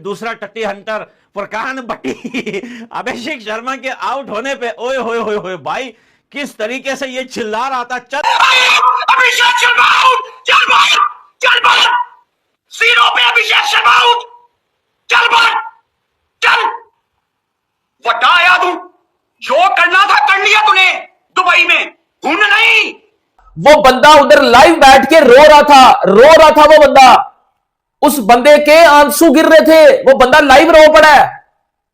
दूसरा टट्टी हंटर फुरकान भट्टी अभिषेक शर्मा के आउट होने पे ओए होए होए होए भाई किस तरीके से ये चिल्ला रहा था। चल अभिषेक शर्मा आउट, चल बाहर, चल बाहर, सीरो पे अभिषेक शर्मा आउट, चल बाहर, चल वटाया तू, जो करना था कर लिया तूने दुबई में, घूम नहीं। वो बंदा उधर लाइव बैठ के रो रहा था वो बंदा, उस बंदे के आंसू गिर रहे थे, वो बंदा लाइव रो पड़ा है।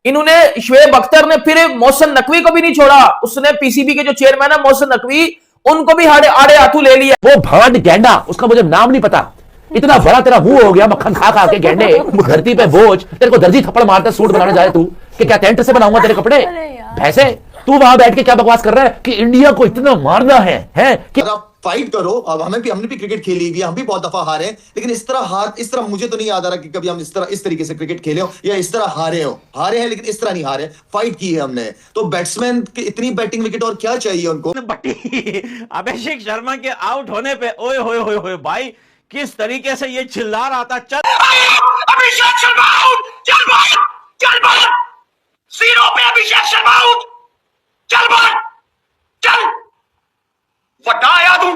इन्होंने शुएब अख्तर ने फिर मोहसिन नकवी को भी नहीं छोड़ा, उसने पीसीबी के जो चेयरमैन है मोहसिन नकवी, उनको भी आड़े हाथों ले लिया। वो भांड गैंडा, उसका मुझे नाम नहीं पता, इतना बड़ा तेरा मुंह हो गया मक्खन खा खा के गैंडे, धरती पे बोझ, तेरे को दर्जी थप्पड़ मारता सूट बनाने जाए तू कि क्या टेंट से बनाऊंगा तेरे कपड़े भैंसे। तू वहां बैठ के क्या बकवास कर रहा है कि इंडिया को इतना मारना है कि फाइट करो। अब हमने भी क्रिकेट खेली हुई है, हम भी बहुत दफा हारे हैं, लेकिन इस तरह मुझे तो नहीं याद आ रहा कि कभी हम इस तरीके से क्रिकेट खेले हो या इस तरह हारे हैं लेकिन इस तरह नहीं हारे, फाइट की है हमने। तो बैट्समैन की इतनी बैटिंग विकेट और क्या चाहिए उनको। अभिषेक शर्मा के आउट होने पे ओए होए होए होए भाई किस तरीके से ये चिल्ला रहा था। चल अभिषेक शर्मा आउट, चल बाहर, चल बाहर, सीरो पे अभिषेक शर्मा आउट, चल बाहर, चल वटाया तू,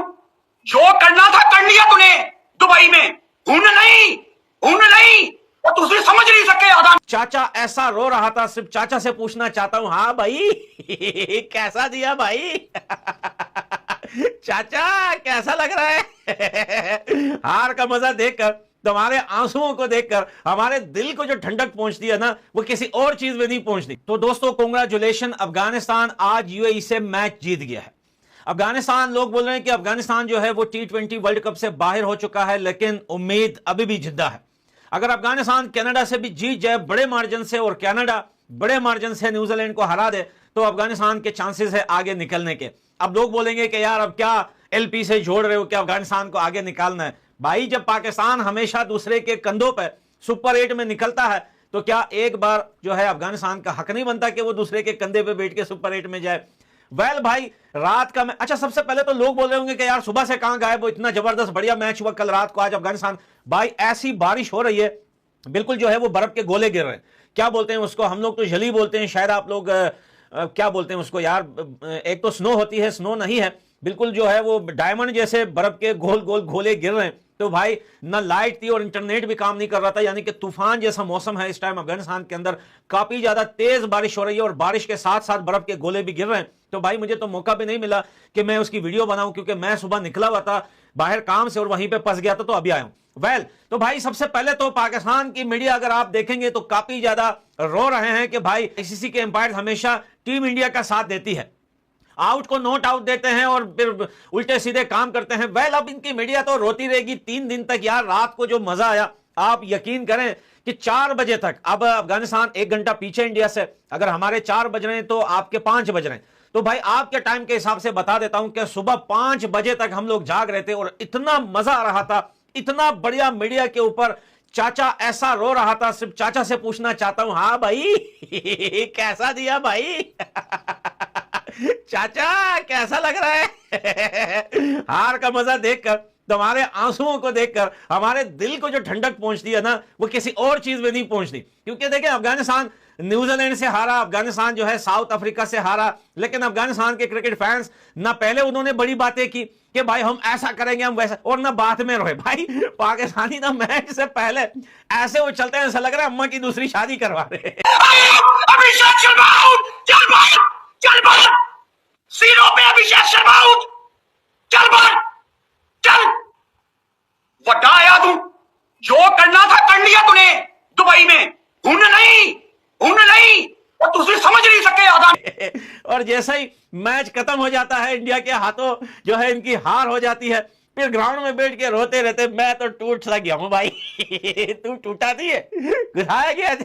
जो करना था कर लिया तूने दुबई में, घूम नहीं, और दूसरी समझ नहीं सके आधा। चाचा ऐसा रो रहा था, सिर्फ चाचा से पूछना चाहता हूं, हाँ भाई कैसा दिया भाई चाचा कैसा लग रहा है हार का मजा देखकर, तुम्हारे आंसुओं को देखकर हमारे दिल को जो ठंडक पहुंचती है ना, वो किसी और चीज में नहीं पहुंचती। तो दोस्तों कांग्रेचुलेशन, अफगानिस्तान आज यूएई से मैच जीत गया है। अफगानिस्तान, लोग बोल रहे हैं कि अफगानिस्तान जो है वो T20 वर्ल्ड कप से बाहर हो चुका है, लेकिन उम्मीद अभी भी जिंदा है। अगर अफगानिस्तान कनाडा से भी जीत जाए बड़े मार्जिन से और कनाडा बड़े मार्जिन से न्यूजीलैंड को हरा दे, तो अफगानिस्तान के चांसेस है आगे निकलने के। अब लोग बोलेंगे कि यार अब क्या एलपी से जोड़ रहे हो, क्या अफगानिस्तान को आगे निकालना है। भाई जब पाकिस्तान हमेशा दूसरे के कंधों पर सुपर 8 में निकलता है, तो क्या एक बार जो है अफगानिस्तान का हक नहीं बनता कि वो दूसरे के कंधे पे बैठ के सुपर 8 में जाए। वेल भाई रात का मैच, अच्छा सबसे पहले तो लोग बोल रहे होंगे कि यार सुबह से कहां गायब हो, इतना जबरदस्त बढ़िया मैच हुआ कल रात को, आज अफगानिस्तान। भाई ऐसी बारिश हो रही है, बिल्कुल जो है वो बर्फ के गोले गिर रहे हैं। क्या बोलते हैं उसको, हम लोग तो जली बोलते हैं, शायद आप लोग क्या बोलते हैं उसको यार, एक तो स्नो होती है, स्नो नहीं है, बिल्कुल जो है वो डायमंड जैसे बर्फ के गोल गोल गोले गिर रहे हैं। तो भाई ना लाइट थी और इंटरनेट भी काम नहीं कर रहा था, यानी कि तूफान जैसा मौसम है इस टाइम अफगानिस्तान के अंदर। काफी ज्यादा तेज बारिश हो रही है और बारिश के साथ साथ बर्फ के गोले भी गिर रहे हैं। तो भाई मुझे तो मौका भी नहीं मिला कि मैं उसकी वीडियो बनाऊं, क्योंकि मैं सुबह निकला हुआ था बाहर काम से और वहीं पे फंस गया था, तो अभी आया हूं। वेल तो भाई सबसे पहले तो पाकिस्तान की मीडिया अगर आप देखेंगे तो काफी ज्यादा रो रहे हैं कि भाई आईसीसी के एम्पायर हमेशा टीम इंडिया का साथ देती है, आउट को नोट आउट देते हैं और फिर उल्टे सीधे काम करते हैं। वेल अब इनकी मीडिया तो रोती रहेगी 3 दिन तक। यार रात को जो मजा आया, आप यकीन करें कि 4 बजे तक, अब अफगानिस्तान 1 घंटा पीछे इंडिया से, अगर हमारे 4 बज रहे हैं तो आपके 5 बज रहे हैं, तो भाई आपके टाइम के हिसाब से बता देता हूं कि सुबह 5 बजे तक हम लोग जाग रहे थे और इतना मजा आ रहा था, इतना बढ़िया मीडिया के ऊपर। चाचा ऐसा रो रहा था, सिर्फ चाचा से पूछना चाहता हूं, हाँ भाई कैसा दिया भाई चाचा कैसा लग रहा है हार का मजा देखकर, तुम्हारे आंसुओं को देखकर हमारे दिल को जो ठंडक पहुंचती है ना, वो किसी और चीज में नहीं पहुंचती। क्योंकि देखिए अफगानिस्तान न्यूजीलैंड से हारा, अफगानिस्तान जो है साउथ अफ्रीका से हारा, लेकिन अफगानिस्तान के क्रिकेट फैंस ना पहले उन्होंने बड़ी बातें की कि भाई हम ऐसा करेंगे हम वैसा, और ना बाद में रोए। भाई पाकिस्तानी ना मैच से पहले ऐसे वो चलते हैं, ऐसा लग रहा है अम्मा की दूसरी शादी करवा रहे हैं। अभिषेक शर्मा आउट, चल बाहर, चल बाहर, सीरो पे अभिषेक शर्मा आउट, चल बाहर, चल वटाया तू, जो करना था कर लिया तूने दुबई में, घूम नहीं, और दूसरी समझ नहीं सके आधा। और जैसे ही मैच खत्म हो जाता है, इंडिया के हाथों जो है इनकी हार हो जाती है, फिर ग्राउंड में बैठ के रोते रहते। मैं तो टूट सा गया हूं भाई तू टूटा नहीं है, घुसाया गया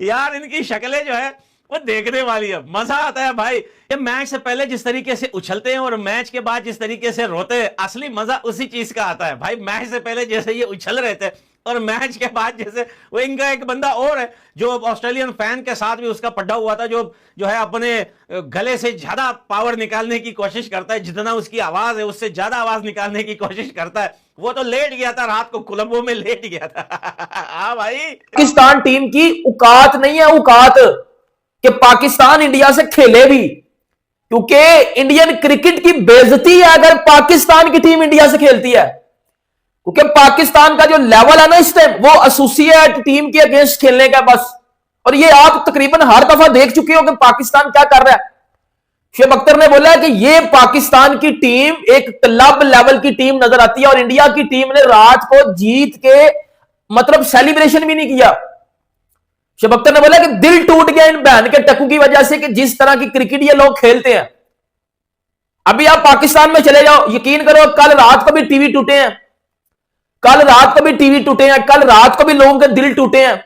यार इनकी शक्लें जो है वो देखने वाली है, मजा आता है भाई। ये मैच से पहले जिस तरीके से उछलते हैं और मैच के बाद जिस तरीके से रोते हैं, असली मजा उसी चीज का आता है भाई। मैच से पहले जैसे ये उछल रहे थे और मैच के बाद जैसे वो इनका एक बंदा और है जो ऑस्ट्रेलियन फैन के साथ भी उसका पड्डा हुआ था, जो है अपने गले से ज्यादा पावर निकालने की कोशिश करता है, जितना उसकी आवाज है उससे ज्यादा आवाज निकालने की कोशिश करता है। वो तो लेट गया था रात को, कोलंबो में लेट गया था। हाँ भाई, पाकिस्तान टीम की औकात नहीं है, औकात कि पाकिस्तान इंडिया से खेले भी, क्योंकि इंडियन क्रिकेट की बेइज्जती है अगर पाकिस्तान की टीम इंडिया से खेलती है, क्योंकि पाकिस्तान का जो लेवल है ना इस टाइम वो एसोसिएट टीम के अगेंस्ट खेलने का बस। और ये आप तकरीबन हर दफा देख चुके हो कि पाकिस्तान क्या कर रहा है। शुएब अख्तर ने बोला है कि ये पाकिस्तान की टीम एक क्लब लेवल की टीम नजर आती है और इंडिया की टीम ने रात को जीत के मतलब सेलिब्रेशन भी नहीं किया। शुएब अख्तर ने बोला कि दिल टूट गया इन बहन के टक्कू की वजह से कि जिस तरह की क्रिकेट ये लोग खेलते हैं। अभी आप पाकिस्तान में चले जाओ, यकीन करो कल रात को भी टीवी टूटे हैं, कल रात को भी टीवी टूटे हैं, कल रात को भी लोगों के दिल टूटे हैं।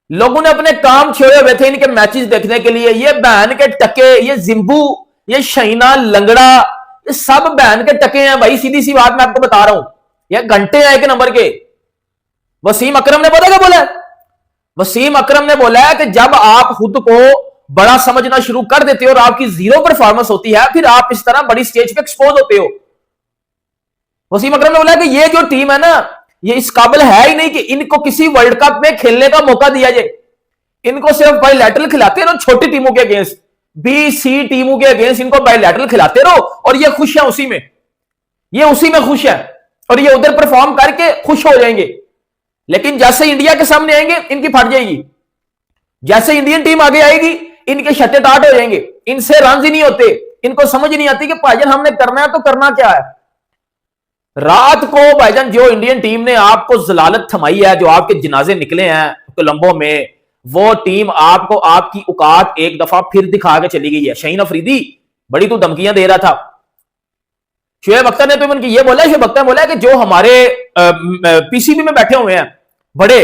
लोगों ने अपने काम छोड़े हुए थे इनके मैचेस देखने के लिए। ये बहन के टके, ये जिम्बू, ये शहीना लंगड़ा, ये सब बहन के टके हैं भाई। सीधी सी बात मैं आपको बता रहा हूं, ये घंटे हैं एक नंबर के। वसीम अकरम ने पता क्या बोला? वसीम अकरम ने बोला है कि जब आप खुद को बड़ा समझना शुरू कर देते हो और आपकी जीरो परफॉर्मेंस होती है, फिर आप इस तरह बड़ी स्टेज पे एक्सपोज होते हो। वसीम अकरम ने बोला कि ये जो टीम है ना, ये इस काबिल है ही नहीं कि इनको किसी वर्ल्ड कप में खेलने का मौका दिया जाए। इनको सिर्फ बायलैटरल खिलाते रहो छोटी टीमों के अगेंस्ट, बी सी टीमों के अगेंस्ट इनको बायलैटरल खिलाते रहो और ये खुश है उसी में, ये उसी में खुश है और ये उधर परफॉर्म करके खुश हो जाएंगे। लेकिन जैसे इंडिया के सामने आएंगे इनकी फट जाएगी, जैसे इंडियन टीम आगे आएगी इनके शट्टे टाट हो जाएंगे, इनसे रन ही नहीं होते। इनको समझ नहीं आती कि भाईजान हमने करना है तो करना क्या है। रात को भाईजान जो इंडियन टीम ने आपको जलालत थमाई है, जो आपके जनाजे निकले हैं कोलंबो में, वो टीम आपको आपकी औकात एक दफा फिर दिखा के चली गई है। शाहीन अफरीदी बड़ी तो धमकियां दे रहा था। शुएब अख्तर ने तो ये बोला, शुएब अख्तर ने बोला कि जो हमारे पीसीबी में बैठे हुए हैं बड़े,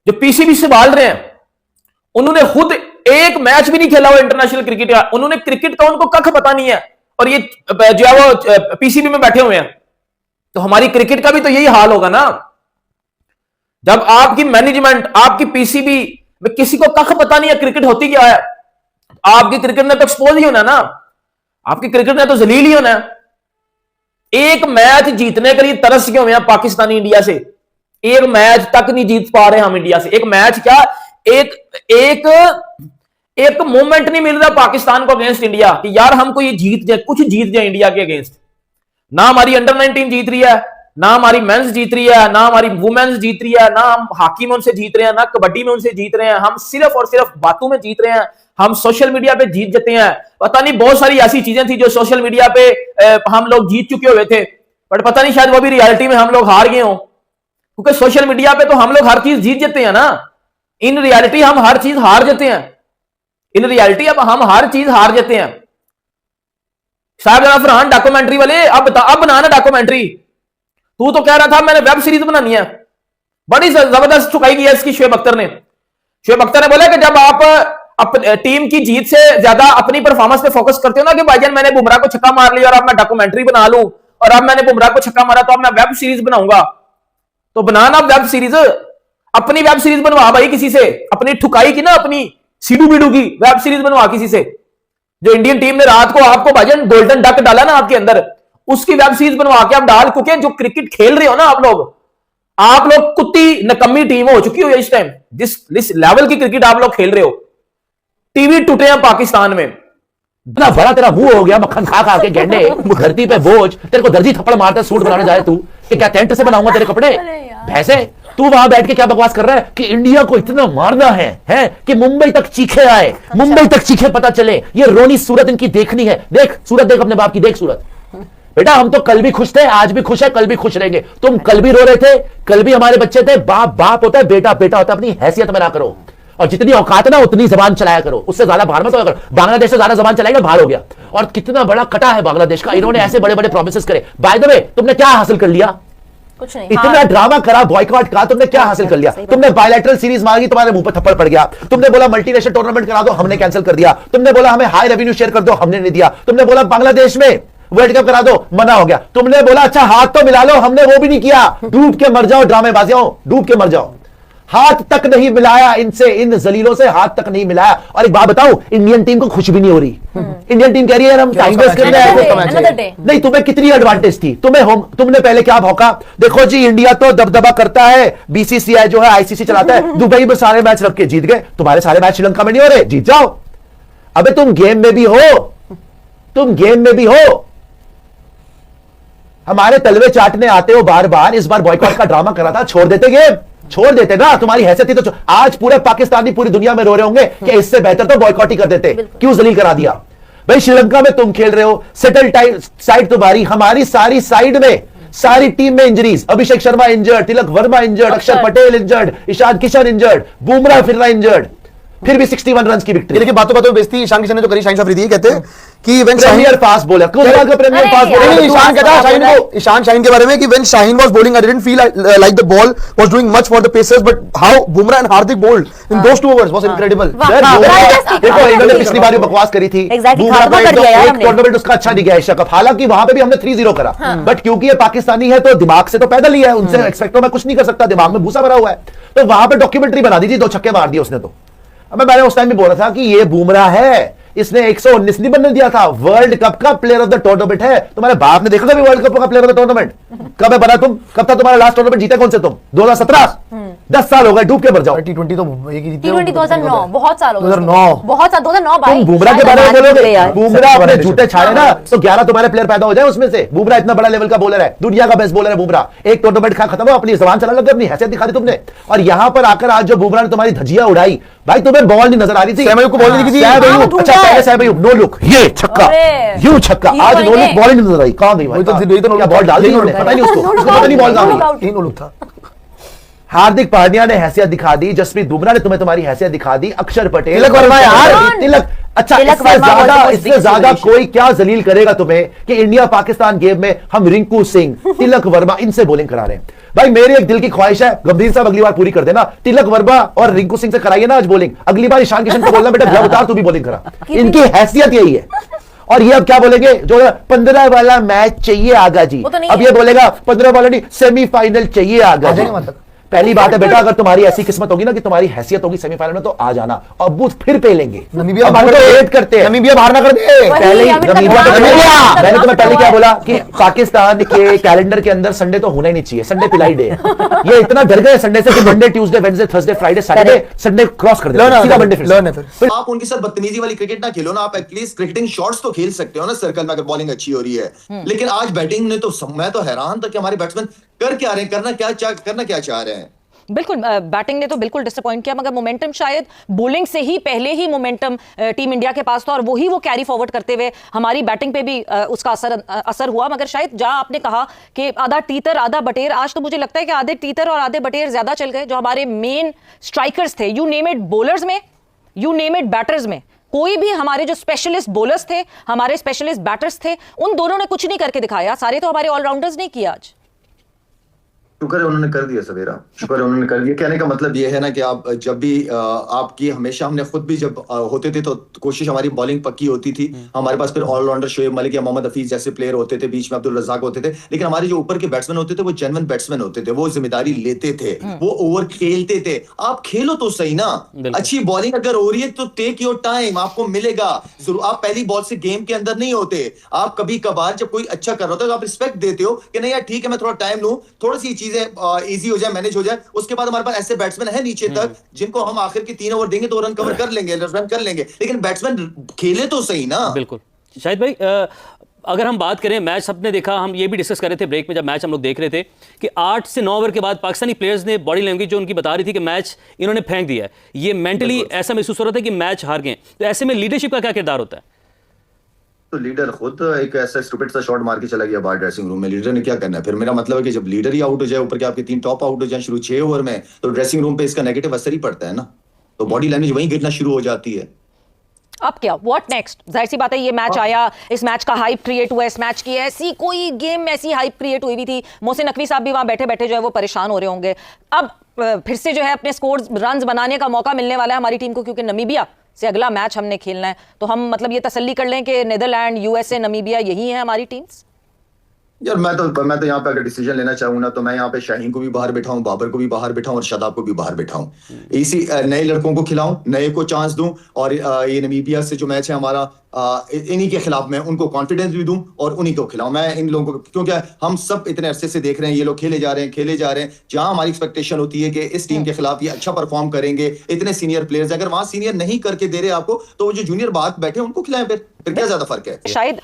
जो पीसीबी संभाल रहे हैं, उन्होंने खुद एक मैच भी नहीं खेला हुआ इंटरनेशनल क्रिकेट का, उन्होंने क्रिकेट का उनको कख पता नहीं है और ये जो है वो पीसीबी में बैठे हुए हैं। तो हमारी क्रिकेट का भी तो यही हाल होगा ना। जब आपकी मैनेजमेंट, आपकी पीसीबी में किसी को कख पता नहीं है क्रिकेट होती क्या है, आपकी क्रिकेट ने तो एक्सपोज ही होना ना, आपकी क्रिकेट ने तो जलील ही होना है। एक मैच जीतने के लिए तरस गए हुए हैं पाकिस्तानी इंडिया से, एक मैच तक नहीं जीत पा रहे हम इंडिया से। एक मैच क्या, एक मोमेंट नहीं मिल रहा पाकिस्तान को अगेंस्ट इंडिया कि यार हमको ये जीत जाए, कुछ जीत जाए इंडिया के अगेंस्ट। ना हमारी अंडर 19 जीत रही है, ना हमारी मेंस जीत रही है, ना हमारी वुमेन्स जीत रही है, ना हम हॉकी में उनसे जीत रहे हैं, ना कबड्डी में उनसे जीत रहे हैं। हम सिर्फ और सिर्फ बातों में जीत रहे हैं, हम सोशल मीडिया पे जीत जाते हैं। पता नहीं बहुत सारी ऐसी चीजें थी जो सोशल मीडिया पे हम लोग जीत चुके हुए थे, बट पता नहीं शायद वो भी रियलिटी में हम लोग हार गए हो, क्योंकि सोशल मीडिया पे तो हम लोग हर चीज जीत जाते हैं ना, इन रियलिटी हम हर चीज हार जाते हैं। इन रियलिटी अब हम हर चीज हार जाते हैं। शाहजहां फरहान डॉक्यूमेंट्री वाले, अब बनाना डॉक्यूमेंट्री। तू तो कह रहा था मैंने वेब सीरीज बनानी है, बड़ी जबरदस्त चुकाई की है इसकी शुएब अख्तर ने। शुएब अख्तर ने बोला कि जब आप टीम की जीत से ज्यादा अपनी परफॉर्मेंस पे फोकस करते हो ना, कि भाईजान मैंने बुमराह को छक्का मार लिया और अब मैं डॉक्यूमेंट्री बना लूं, और अब मैंने बुमराह को छक्का मारा तो अब मैं वेब सीरीज बनाऊंगा। तो बनाना वेब सीरीज, अपनी वेब सीरीज बनवा भाई किसी से, अपनी ठुकाई की ना, अपनी सीडू बीडू की वेब सीरीज बनवा किसी से। जो इंडियन टीम ने रात को आपको भाईजान गोल्डन डक डाला ना आपके अंदर, उसकी वेब सीरीज बनवा के आप डाल, क्योंकि जो क्रिकेट खेल रहे हो ना आप लोग कुत्ती नकम्मी टीम हो चुकी हो इस टाइम। जिस लेवल की क्रिकेट आप लोग खेल रहे हो, टीवी टूटे हैं पाकिस्तान में। इतना बड़ा तेरा मुंह हो गया मक्खन खा खा के गेंडे, धरती पे बोझ, तेरे को दर्जी थप्पड़ मारता सूट बनाने जाए तू कि क्या टेंट से बनाऊंगा तेरे कपड़े भैंसे। तू वहां बैठ के क्या बकवास कर रहा है कि इंडिया को इतना मारना है कि मुंबई तक चीखे आए, मुंबई तक चीखे पता चले। ये रोनी सूरत इनकी देखनी है। देख सूरत, देख अपने बाप की, देख सूरत। बेटा हम तो कल भी खुश थे, आज भी खुश है, कल भी खुश रहेंगे। तुम कल भी रो रहे थे, कल भी हमारे बच्चे थे। बाप बाप होता है, बेटा बेटा होता है। अपनी हैसियत में ना करो, और जितनी औकात है ना उतनी जबान चलाया करो, उससे ज्यादा बाहर मत होगा। बांग्लादेश से ज्यादा जबान चलाएगा बाहर हो गया। और कितना बड़ा कटा है बांग्लादेश का, इन्होंने ऐसे बड़े बड़े प्रोमिसेस करे। बाय द वे तुमने क्या हासिल कर लिया? कुछ नहीं। इतना ड्रामा करा, बॉयकॉट करा, तुमने क्या हासिल कर लिया? तुमने बायलैटरल सीरीज मांगी, तुम्हारे मुंह पर थप्पड़ पड़ गया। तुमने बोला मल्टीनेशनल टूर्नामेंट करा दो, हमने कैंसिल कर दिया। तुमने बोला हमें हाई रेवेन्यू शेयर कर दो, हमने नहीं दिया। तुमने बोला बांग्लादेश में वर्ल्ड कप करा दो, मना हो गया। तुमने बोला अच्छा हाथ तो मिला लो, हमने वो भी नहीं किया, डूब के मर जाओ ड्रामेबाजियों, डूब के मर जाओ। हाथ तक नहीं मिलाया इनसे, इन जलीलों से हाथ तक नहीं मिलाया। और एक बात बताऊं, इंडियन टीम को खुश भी नहीं हो रही। इंडियन टीम कह रही है हम टाइम वेस्ट कर रहे हैं। नहीं, तुम्हें कितनी एडवांटेज थी, तुमने पहले क्या भौंका, देखो जी इंडिया तो दबदबा करता है, बीसीसीआई जो है आईसीसी चलाता है, दुबई में सारे मैच रख के जीत गए, तुम्हारे सारे मैच श्रीलंका में नहीं हो रहे, जीत जाओ। अबे तुम गेम में भी हो, तुम गेम में भी हो। हमारे तलवे चाटने आते हो बार बार, इस बार बॉयकॉट का ड्रामा करा था, छोड़ देते गेम, छोड़ देते ना, तुम्हारी हैसियत थी तो आज पूरे पाकिस्तानी पूरी दुनिया में रो रहे होंगे कि इससे बेहतर तो बॉयकॉट ही कर देते, क्यों जलील करा दिया। भाई श्रीलंका में तुम खेल रहे हो, सेटल साइड तुम्हारी, हमारी सारी साइड में, सारी टीम में injuries, Abhishek Sharma injured, Tilak Varma injured, अक्षर पटेल इंजर्ड, ईशान किशन इंजर्ड, बुमराह फिर रहा इंजर्ड, फिर भी 61 रन की विक्ट्री। देखिए बातों बातों में बेइज्जती ईशान किशन ने जो करी, शाहीन अफरीदी कहते हैं कि when premier fast bowler, Gujarat का प्रीमियर फास्ट बॉलर, ईशान कहता है शाहीन के बारे में कि when Shaheen was bowling I didn't feel like the ball was doing much for the pacers, but how Bumrah and Hardik bowled in those two overs was incredible. देखो इन्होंने पिछली बार बकवास करी थी, बुमराह का एक टूर्नामेंट उसका अच्छा नहीं गया एशिया कप, हालांकि वहां पे भी हमने 3-0 करा, बट क्योंकि ये पाकिस्तानी है तो दिमाग से तो पैदल ही है, उनसे एक्सपेक्ट मैं कुछ नहीं कर सकता, दिमाग में भूसा भरा हुआ है, तो वहां पे डॉक्यूमेंट्री बना दी थी, 2 छक्के मार दिए उसने। तो मैंने उस टाइम भी बोला था कि ये बुमराह है, इसने 119 नहीं बनने दिया था, वर्ल्ड कप का प्लेयर ऑफ द टूर्नामेंट है। तुम्हारे बाप ने देखा कभी वर्ल्ड कप का प्लेयर ऑफ द टूर्नामेंट? कब है बना तुम? कब था तुम्हारा लास्ट टूर्नामेंट? जीते कौन से तुम? 2017? 10 साल हो गए, डूब के मर जाओ। टी20 तो एक ही जीते, T20 2009, बहुत साल हो गए। 2009 बहुत साल, 2009 भाई। तुम बुमराह के बारे में बोलोगे, बुमराह अपने जूते छाड़े ना तो 11 तुम्हारे प्लेयर पैदा हो जाए उसमें से। बुमराह इतना बड़ा लेवल का बॉलर है, दुनिया का बेस्ट बॉलर है बुमराह। एक टूर्नामेंट खत्म हो, अपनी जबान चला लगे, अपनी हैसियत दिखा दी तुमने, और यहां पर आकर आज जो बुमराह ने तुम्हारी धजिया उड़ाई, भाई तुम्हें बॉल नहीं नजर आ रही थी, सहब अयूब को बॉल नहीं दिखी थी। अच्छा पहले सहब अयूब नो लुक, ये छक्का, यूं छक्का, आज नो लुक, बॉल ही नहीं नजर आई, कहां गई भाई? क्या बॉल डाल दी उन्होंने? पता नहीं उसको पता नहीं बॉल कहां गई। 3 लुक था। हार्दिक पांड्या ने हैसियत दिखा दी, जसप्रीत बुमराह ने तुम्हें तुम्हारी हैसियत दिखा दी, अक्षर पटेल, तिलक वर्मा यार, तिलक, अच्छा इससे ज्यादा कोई क्या जलील करेगा तुम्हें कि इंडिया पाकिस्तान गेम में हम रिंकू सिंह, तिलक वर्मा इनसे बॉलिंग करा रहे हैं। भाई मेरी एक दिल की ख्वाहिश है, गंभीर साहब अगली बार पूरी कर देना, तिलक वर्मा और रिंकू सिंह से कराइए ना आज बॉलिंग, अगली बार ईशान किशन को बोलना बेटा जब उतार तू भी बॉलिंग करा, इनकी हैसियत यही है। और ये अब क्या बोलेंगे, जो 15 वाला मैच चाहिए आगा जी, तो अब ये बोलेगा 15 वाला नहीं, सेमीफाइनल चाहिए आगा जी। पहली बात है बेटा, अगर तुम्हारी ऐसी किस्मत होगी ना कि तुम्हारी हैसियत होगी सेमीफाइनल में, तो आ जाना, और बूथ फिर पे लेंगे। नमीबिया अब हम तो वेट करते हैं, नमीबिया बाहर ना कर दे पहले ही नमीबिया मैंने तुम्हें पहले क्या बोला कि पाकिस्तान के कैलेंडर के अंदर संडे तो होना ही नहीं चाहिए, संडे पिलाई डे। ये इतना डर गए संडे से कि Monday, Tuesday, Wednesday, Thursday, Friday, Saturday, Sunday cross कर देते हैं, सीधा मंडे फिर। आप उनके साथ बदतमीजी वाली क्रिकेट ना खेलो ना, आप एटलीस्ट क्रिकेटिंग शॉट्स तो खेल सकते हो ना सर्कल में अगर बॉलिंग अच्छी हो रही है। लेकिन आज बैटिंग ने तो, मैं तो हैरान था कि हमारे बैट्समैन कर क्या रहे हैं, करना क्या चाह रहे हैं। बिल्कुल बैटिंग ने तो बिल्कुल डिसअपॉइंट किया, मगर मोमेंटम शायद बॉलिंग से ही पहले ही मोमेंटम टीम इंडिया के पास था, और वही वो कैरी फॉरवर्ड करते हुए हमारी बैटिंग पे भी उसका असर हुआ। मगर शायद जहां आपने कहा कि आधा तीतर आधा बटेर, आज तो मुझे लगता है कि आधे तीतर और आधे बटेर ज्यादा चल गए। जो हमारे मेन स्ट्राइकर्स थे, यू नेम इट, बॉलर्स में, यू नेम इट, बैटर्स में, कोई भी हमारे जो स्पेशलिस्ट बॉलर्स थे, हमारे स्पेशलिस्ट बैटर्स थे, उन दोनों ने कुछ नहीं करके दिखाया। सारे तो हमारे ऑलराउंडर्स ने किया आज। शुक्र है उन्होंने कर दिया सवेरा, शुक्र है उन्होंने कर दिया। कहने का मतलब ये है ना कि आप जब भी आपकी हमेशा, हमने खुद भी जब होते थे तो कोशिश, हमारी बॉलिंग पक्की होती थी, हमारे पास फिर ऑलराउंडर शोएब मलिक या मोहम्मद हफीज जैसे प्लेयर होते थे, बीच में अब्दुल रज़ाक होते थे, लेकिन हमारे जो ऊपर के बैट्समैन होते थे वो जेन्युइन बैट्समैन होते थे, वो जिम्मेदारी लेते थे, वो ओवर खेलते थे। आप खेलो तो सही ना, अच्छी बॉलिंग अगर हो रही है तो टेक योर टाइम, आपको मिलेगा जरूर। आप पहली बॉल से गेम के अंदर नहीं होते, आप कभी कभार जब कोई अच्छा कर रहा होता है तो आप रिस्पेक्ट देते हो कि नहीं यार ठीक है, मैं थोड़ा टाइम लूं, थोड़ी सी चीजें इजी हो जाए, मैनेज हो जाए। उसके बाद हमारे पास ऐसे बैट्समैन है नीचे तक जिनको हम आखिर के 3 ओवर देंगे तो रन कवर कर लेंगे, रन कर लेंगे, लेकिन बैट्समैन खेले तो सही ना। बिल्कुल शाहिद भाई, अगर हम बात करें मैच, सबने देखा, हम ये भी डिस्कस कर रहे थे ब्रेक में जब मैच हम लोग देख रहे थे कि 8 से 9 ओवर के बाद पाकिस्तानी प्लेयर्स ने बॉडी लैंग्वेज जो उनकी बता रही थी कि मैच इन्होंने फेंक दिया है, ये मेंटली ऐसा महसूस हो रहा था कि मैच हार गए। तो ऐसे में लीडरशिप का क्या किरदार होता है? तो लीडर खुद एक ऐसा स्टूपिड सा शॉट मार के चला गया बाहर ड्रेसिंग रूम में, लीडर ने क्या करना है फिर? मेरा मतलब है कि जब लीडर ही आउट हो जाए, ऊपर के आपके 3 टॉप आउट हो जाए शुरू 6 ओवर में, तो ड्रेसिंग रूम पे इसका नेगेटिव असर ही पड़ता है ना, तो बॉडी लैंग्वेज वहीं गिरना शुरू हो जाती है। अब क्या, व्हाट नेक्स्ट? जाहिर सी बात है, ये मैच आया, इस मैच का हाइप क्रिएट हुआ, इस मैच की ऐसी कोई गेम में ऐसी हाइप क्रिएट हुई भी थी, मोहसिन नकवी साहब भी वहां बैठे बैठे जो है वो परेशान हो रहे होंगे। अब फिर से जो है अपने स्कोर, रन्स बनाने का मौका मिलने वाला है हमारी टीम को, क्योंकि नमीबिया से अगला मैच हमने खेलना है, तो हम मतलब ये तसल्ली कर लें कि नीदरलैंड, यूएसए, नमीबिया यही है हमारी टीम्स? यार मैं तो यहाँ पे अगर डिसीजन लेना चाहूँ ना, तो मैं यहाँ पे शाहीन को भी बाहर बिठाऊं, बाबर को भी बाहर बिठाऊं और शादाब को भी बाहर बिठाऊं। इसी नए लड़कों को खिलाऊं, नए को चांस दूं, और ये नमीबिया से जो मैच है हमारा, इन्हीं के खिलाफ मैं उनको कॉन्फिडेंस भी दूं और उन्हीं को खिलाऊं। मैं इन लोगों को, क्योंकि हम सब इतने अरसे से देख रहे हैं ये लोग खेले जा रहे हैं, जहां हमारी एक्सपेक्टेशन होती है कि इस टीम के खिलाफ ये अच्छा परफॉर्म करेंगे, इतने सीनियर प्लेयर्स, अगर वहां सीनियर नहीं करके दे रहे आपको, तो वो जो जूनियर बात बैठे उनको खिलाएं, फिर क्या ज्यादा फर्क है? शायद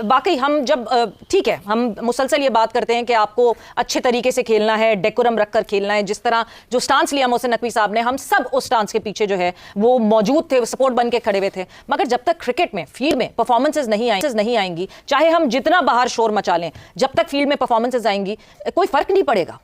वाकई हम जब ठीक है, हम मुसलसल ये बात करते हैं कि आपको अच्छे तरीके से खेलना है, डेकोरम रखकर खेलना है, जिस तरह जो स्टांस लिया मोहसिन नकवी साहब ने, हम सब उस स्टांस के पीछे जो है वो मौजूद थे, सपोर्ट बन के खड़े हुए थे। मगर जब तक क्रिकेट में, फील्ड में परफॉर्मेंसेज नहीं आएंगी, चाहे हम जितना बाहर शोर मचा लें, जब तक फील्ड में परफॉर्मेंसेज आएंगी कोई फर्क नहीं पड़ेगा।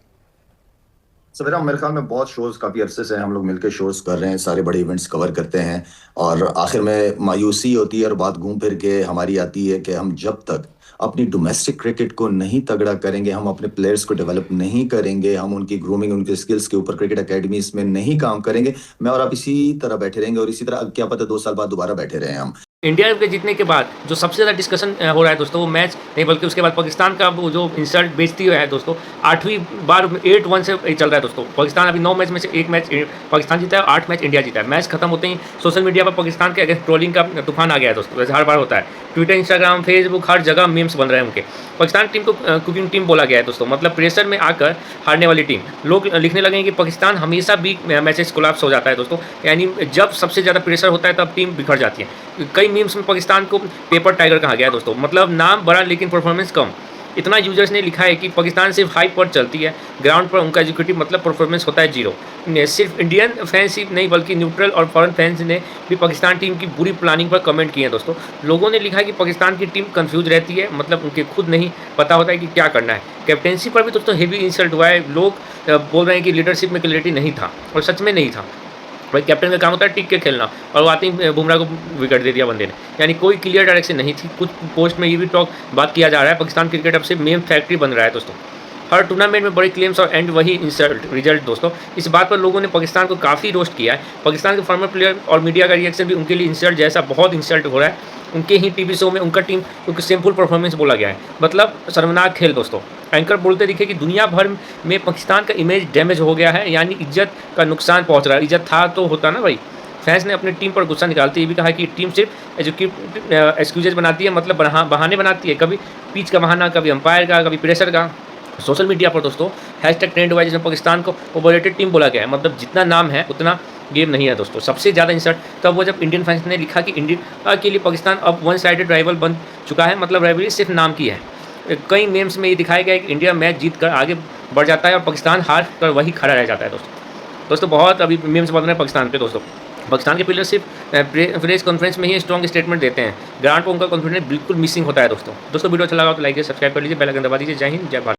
सवेरा, मेरे ख्याल में बहुत शोज काफी अरसे से हम लोग मिलकर शोज कर रहे हैं, सारे बड़े इवेंट्स कवर करते हैं, और आखिर में मायूसी होती है और बात घूम फिर के हमारी आती है कि हम जब तक अपनी डोमेस्टिक क्रिकेट को नहीं तगड़ा करेंगे, हम अपने प्लेयर्स को डेवलप नहीं करेंगे, हम उनकी ग्रूमिंग, उनके स्किल्स के ऊपर क्रिकेट अकेडमीज में नहीं काम करेंगे, मैं और आप इसी तरह बैठे रहेंगे, और इसी तरह क्या पता 2 साल बाद दोबारा बैठे रहे हम। इंडिया के जीतने के बाद जो सबसे ज़्यादा डिस्कशन हो रहा है दोस्तों, वो मैच नहीं बल्कि उसके बाद पाकिस्तान का वो जो इंसल्ट बेइज्जती है दोस्तों, 8वीं बार 8-1 से चल रहा है दोस्तों। पाकिस्तान अभी 9 मैच में से 1 मैच पाकिस्तान जीता है, 8 मैच इंडिया जीता है। मैच खत्म होते ही सोशल मीडिया पर पाकिस्तान के अगेंस्ट ट्रोलिंग का तूफान आ गया है दोस्तों, जैसे हर बार होता है। ट्विटर, इंस्टाग्राम, फेसबुक, हर जगह मीम्स बन रहे हैं उनके। पाकिस्तान टीम को कुकिंग टीम बोला गया है दोस्तों, मतलब प्रेशर में आकर हारने वाली टीम। लोग लिखने लगे कि पाकिस्तान हमेशा भी मैचेस कोलैप्स हो जाता है दोस्तों, यानी जब सबसे ज़्यादा प्रेशर होता है तब टीम बिखर जाती है। कई मीम्स में पाकिस्तान को पेपर टाइगर कहा गया है दोस्तों, मतलब नाम बड़ा लेकिन परफॉर्मेंस कम। इतना यूजर्स ने लिखा है कि पाकिस्तान सिर्फ हाइप पर चलती है, ग्राउंड पर उनका एग्जीक्यूटिव मतलब परफॉर्मेंस होता है 0। सिर्फ इंडियन फैंस ही नहीं बल्कि न्यूट्रल और फॉरेन फैंस ने भी पाकिस्तान टीम की बुरी प्लानिंग पर कमेंट किए हैं दोस्तों। लोगों ने लिखा है कि पाकिस्तान की टीम कंफ्यूज रहती है, मतलब उनके खुद नहीं पता होता है कि क्या करना है। कैप्टेंसी पर भी दोस्तों हेवी इंसल्ट हुआ है। लोग बोल रहे हैं कि लीडरशिप में क्लैरिटी नहीं था, और सच में नहीं था। भाई कैप्टन का काम होता है टिक के खेलना, और वो आते ही बुमराह को विकेट दे दिया बंदे ने, यानी कोई क्लियर डायरेक्शन नहीं थी। कुछ पोस्ट में ये भी बात किया जा रहा है पाकिस्तान क्रिकेट अब से मेम फैक्ट्री बन रहा है दोस्तों। हर टूर्नामेंट में बड़े क्लेम्स और एंड वही रिजल्ट दोस्तों। इस बात पर लोगों ने पाकिस्तान को काफ़ी रोस्ट किया है। पाकिस्तान के फॉर्मर प्लेयर और मीडिया का रिएक्शन भी उनके लिए इंसल्ट जैसा बहुत इंसल्ट हो रहा है। उनके ही टीवी शो में उनका टीम क्योंकि सिंपल परफॉर्मेंस बोला गया है, मतलब शर्मनाक खेल दोस्तों। एंकर बोलते दिखे कि दुनिया भर में पाकिस्तान का इमेज डैमेज हो गया है, यानी इज्जत का नुकसान पहुंच रहा है। इज्जत था तो होता ना भाई। फैंस ने अपनी टीम पर गुस्सा निकालते ये भी कहा कि टीम सिर्फ एक्सक्यूजेज बनाती है, मतलब बहाने बनाती है, कभी पिच का बहाना, कभी अंपायर का, कभी प्रेशर का। सोशल मीडिया पर दोस्तों हैशटैग ट्रेंड हुआ जिसमें पाकिस्तान को ओवररेटेड टीम बोला गया है, मतलब जितना नाम है उतना गेम नहीं है दोस्तों। सबसे ज़्यादा इंसल्ट तब वो जब इंडियन फैंस ने लिखा कि इंडिया के लिए पाकिस्तान अब 1 साइडेड राइवल बन चुका है, मतलब राइवलरी सिर्फ नाम की है। कई मेम्स में ये दिखाया गया है कि इंडिया मैच जीत कर आगे बढ़ जाता है और पाकिस्तान हार कर वही खड़ा रह जाता है दोस्तों। बहुत अभी मेम्स बन रहे हैं पाकिस्तान पे दोस्तों। पाकिस्तान के प्लेयर सिर्फ प्रेस कॉन्फ्रेंस में ही स्ट्रॉन्ग स्टेटमेंट देते हैं, ग्राउंड पर उनका कॉन्फिडेंस बिल्कुल मिसिंग होता है दोस्तों। वीडियो अच्छा लगा तो लाइक सब्सक्राइब कर लीजिए, बेल आइकन दबा दीजिए। जय हिंद, जय भारत।